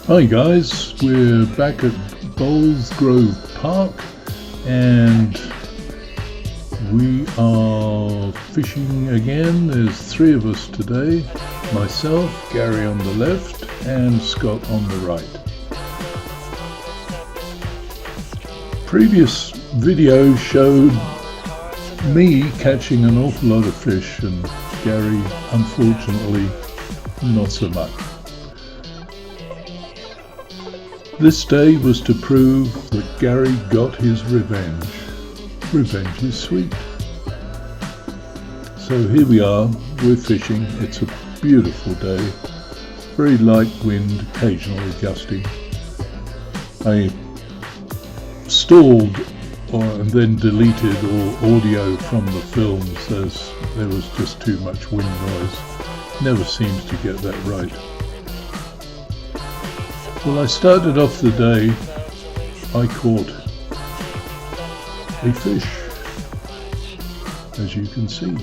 Hi guys, we're back at Bowles Grove Park and we are fishing again. There's three of us today, myself, Gary on the left and Scott on the right. Previous video showed me catching an awful lot of fish and Gary unfortunately not so much. This day was to prove that Gary got his revenge. Revenge is sweet. So here we are, we're fishing. It's a beautiful day. Very light wind, occasionally gusty. I stalled and then deleted all audio from the films as there was just too much wind noise. Never seems to get that right. Well, I started off the day, I caught a fish, as you can see.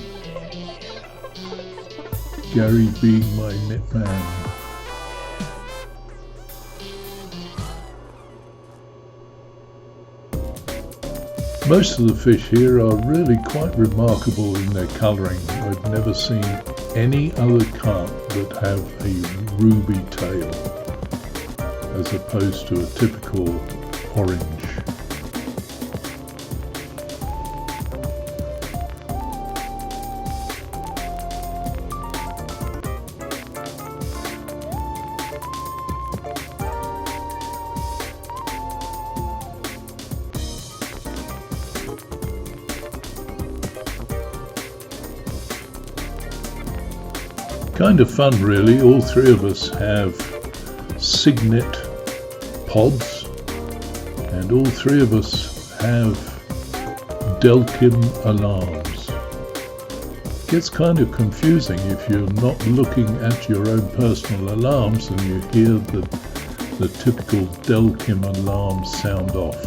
Gary being my net man. Most of the fish here are really quite remarkable in their colouring. I've never seen any other carp that have a ruby tail, as opposed to a typical orange. Kind of fun really. All three of us have Signet pods and all three of us have Delkim alarms. It gets kind of confusing if you're not looking at your own personal alarms and you hear the typical Delkim alarm sound off.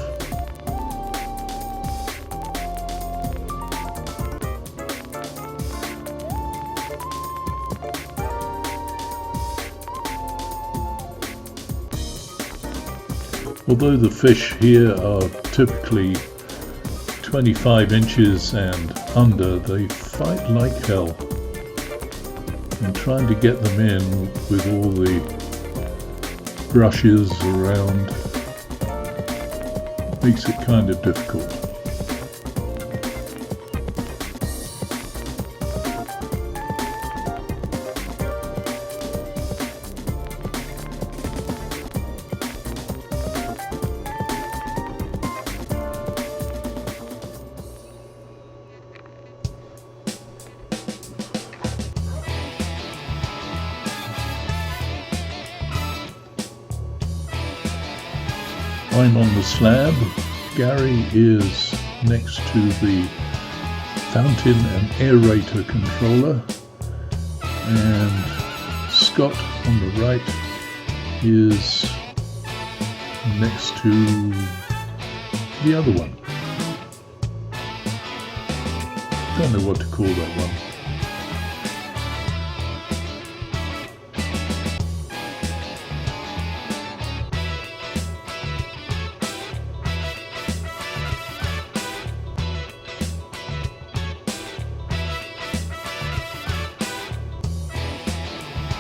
Although the fish here are typically 25 inches and under, they fight like hell. And trying to get them in with all the brushes around makes it kind of difficult. I'm on the slab, Gary is next to the fountain and aerator controller, and Scott on the right is next to the other one. Don't know what to call that one.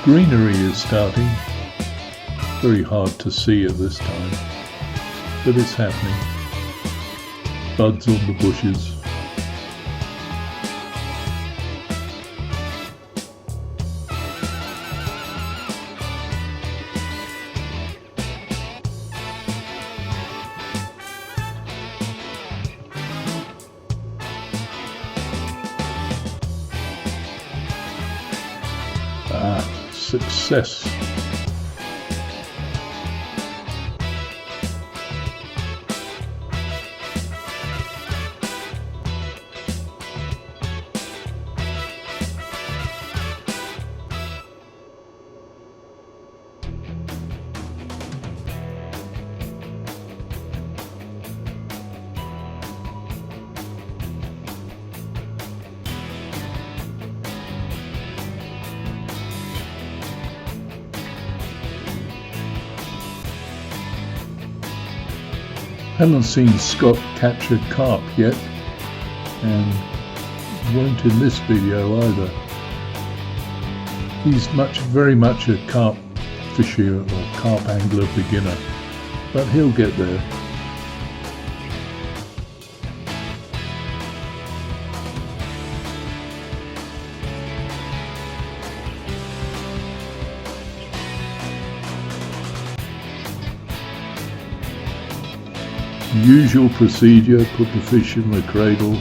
Greenery is starting. Very hard to see at this time, but it's happening. Buds on the bushes. Success. Haven't seen Scott catch a carp yet, and won't in this video either. He's very much a carp fisher or carp angler beginner, but he'll get there. Usual procedure, put the fish in the cradle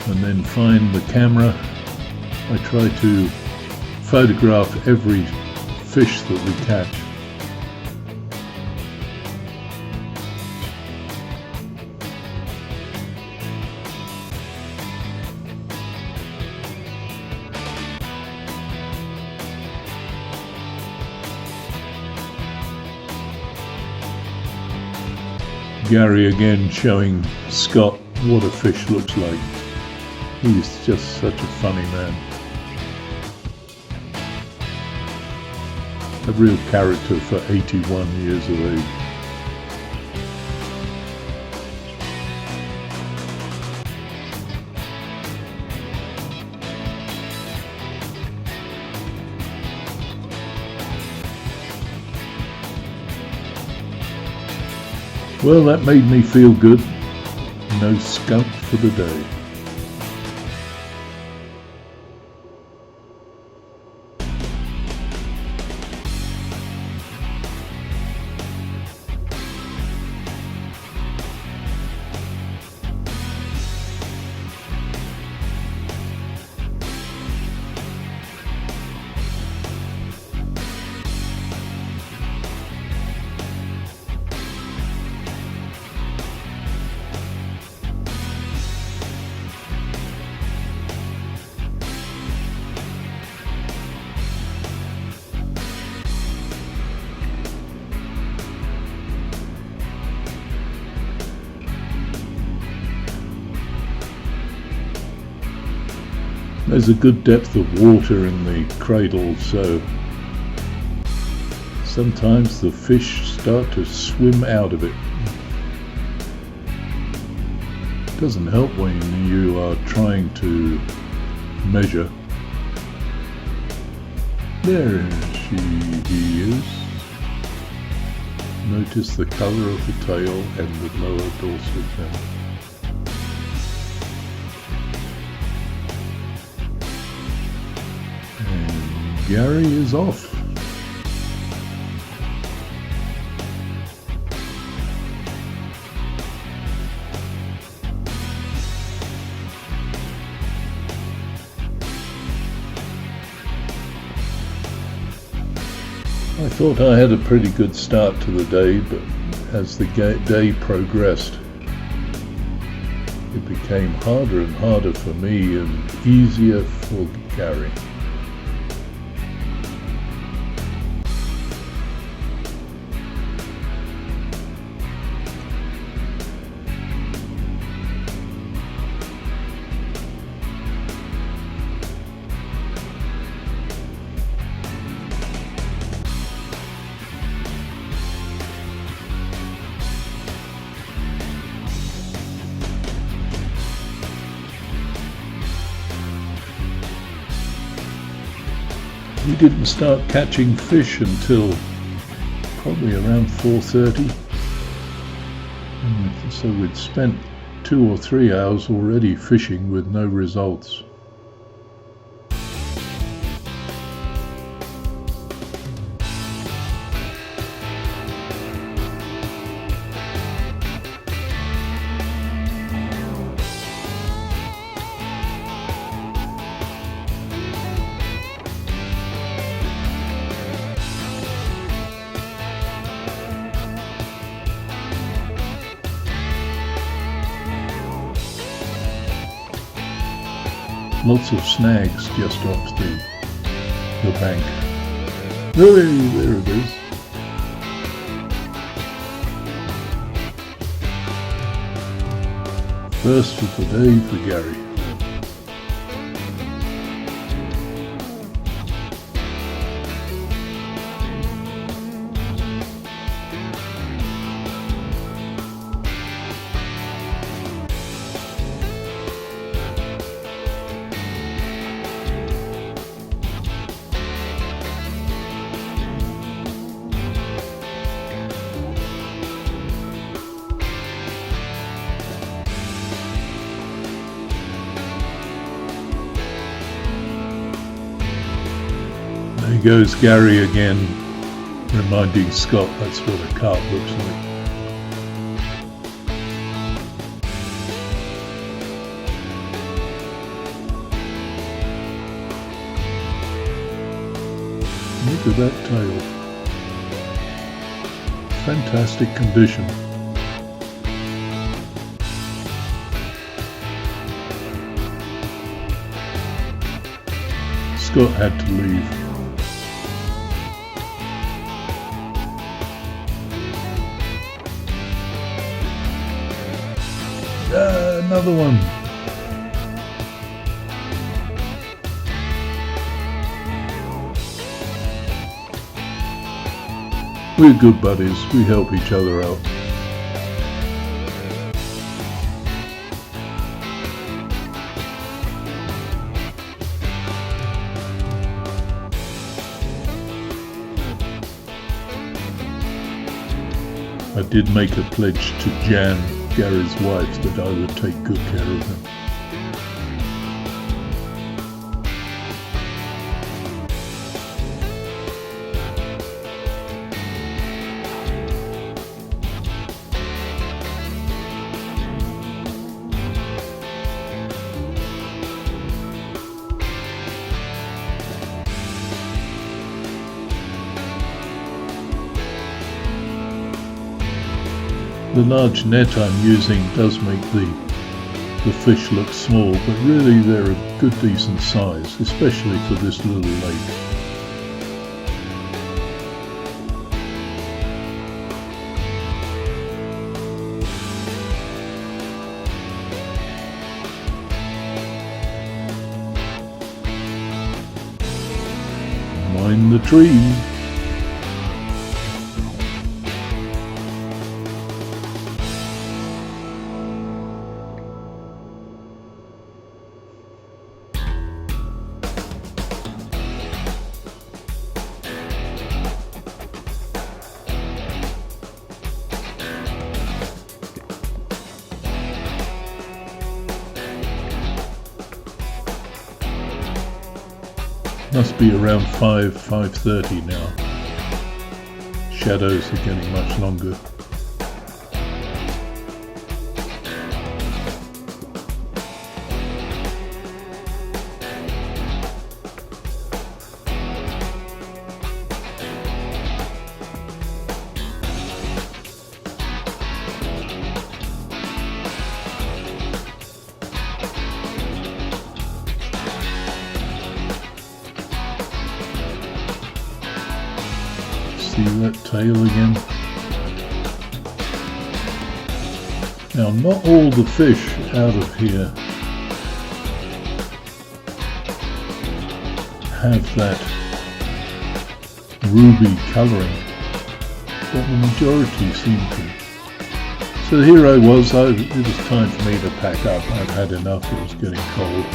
and then find the camera. I try to photograph every fish that we catch. Gary again showing Scott what a fish looks like. He's just such a funny man. A real character for 81 years of age. Well, that made me feel good. No skunk for the day. There's a good depth of water in the cradle, so sometimes the fish start to swim out of it. Doesn't help when you are trying to measure. There he is. Notice the colour of the tail and the lower dorsal fin. Gary is off. I thought I had a pretty good start to the day, but as the day progressed, it became harder and harder for me and easier for Gary. We didn't start catching fish until probably around 4:30. So we'd spent 2 or 3 hours already fishing with no results. Lots of snags just off the bank. There it is. First of the day for Gary. There goes Gary again, reminding Scott that's what a carp looks like. Look at that tail. Fantastic condition. Scott had to leave. Another one. We're good buddies, we help each other out. I did make a pledge to Jan, Gary's wife, that I would take good care of him. The large net I'm using does make the fish look small, but really they're a good decent size, especially for this little lake. Mind the tree. Must be around 5:30 now. Shadows are getting much longer. See that tail again? Now, not all the fish out of here have that ruby colouring, but the majority seem to. So here I was, it was time for me to pack up. I'd had enough, it was getting cold.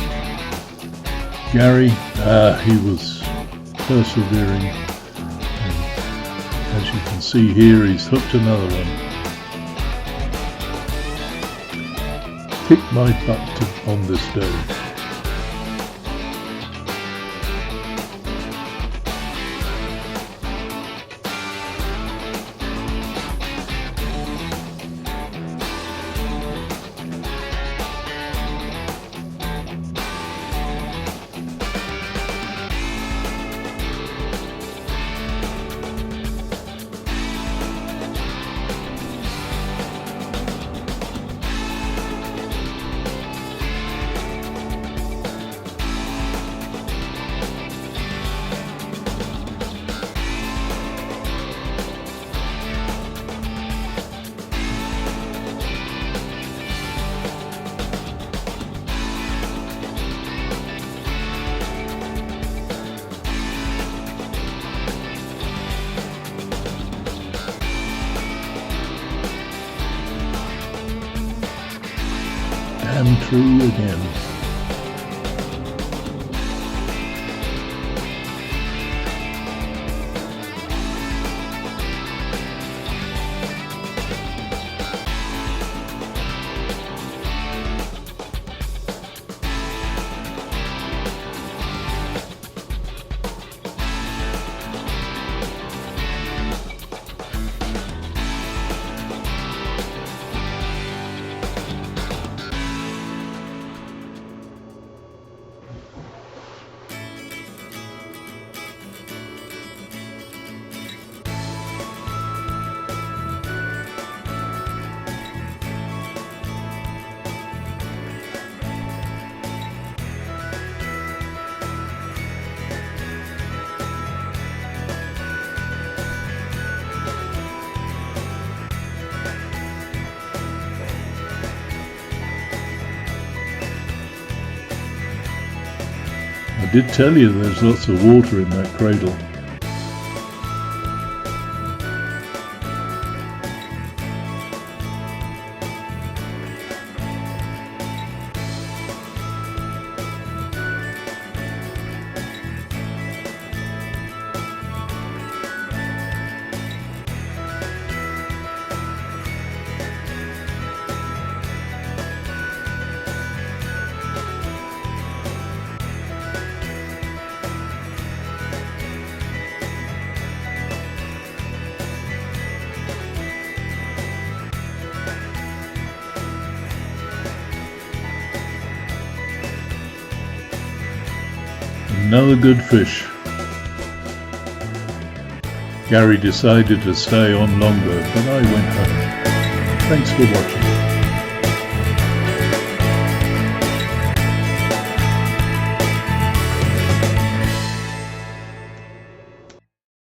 Gary, he was persevering. As you can see here, he's hooked another one. Kick my butt on this day. Damn tree again. did tell you there's lots of water in that cradle. Another good fish. Gary decided to stay on longer, but I went home. Thanks for watching.